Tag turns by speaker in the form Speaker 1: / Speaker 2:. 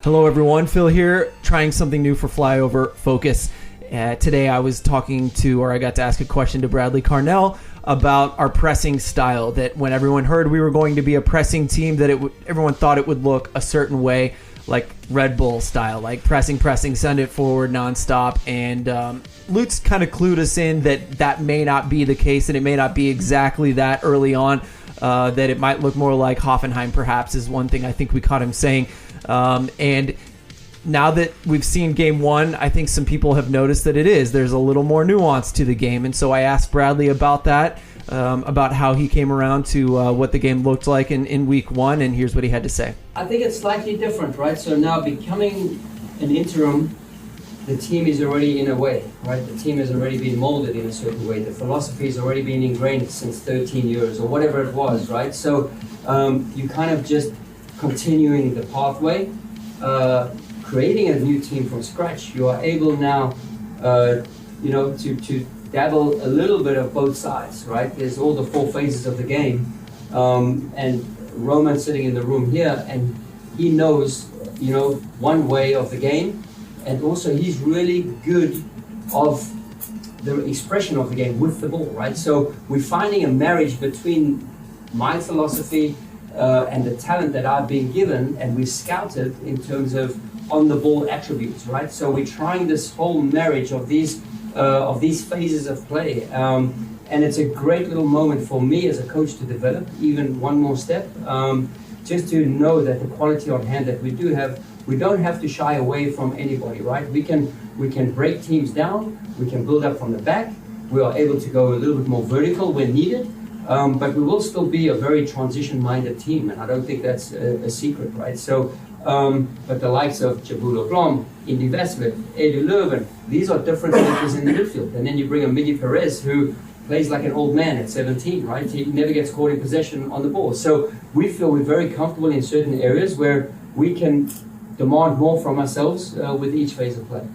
Speaker 1: Hello everyone, Phil here, trying something new for Flyover Focus. Today I got to ask a question to Bradley Carnell about our pressing style, that when everyone heard we were going to be a pressing team, that everyone thought it would look a certain way, like Red Bull style, like pressing, send it forward nonstop. And Luke's kind of clued us in that may not be the case, and it may not be exactly that early on, that it might look more like Hoffenheim perhaps is one thing I think we caught him saying. And now that we've seen game one, I think some people have noticed that there's a little more nuance to the game. And so I asked Bradley about that, about how he came around to what the game looked like in week one. And here's what he had to say.
Speaker 2: I think it's slightly different, right? So now becoming an interim, the team is already in a way, right? The team has already been molded in a certain way. The philosophy has already been ingrained since 13 years or whatever it was, right? So you kind of just continuing the pathway, creating a new team from scratch. You are able now, to dabble a little bit of both sides, right? There's all the four phases of the game, and Roman's sitting in the room here, and he knows, one way of the game, and also he's really good of the expression of the game with the ball, right? So we're finding a marriage between my philosophy and the talent that I've been given, and we scouted in terms of on-the-ball attributes, right? So we're trying this whole marriage of these phases of play, and it's a great little moment for me as a coach to develop even one more step, just to know that the quality on hand that we do have, we don't have to shy away from anybody, right? We can break teams down, we can build up from the back, we are able to go a little bit more vertical when needed. But we will still be a very transition-minded team, and I don't think that's a secret, right? So, but the likes of Jabulo Blom, Indy Vesvet, Edu Leuven, these are different thinkers in the midfield. And then you bring a Miggy Perez who plays like an old man at 17, right? He never gets caught in possession on the ball. So we feel we're very comfortable in certain areas where we can demand more from ourselves with each phase of play.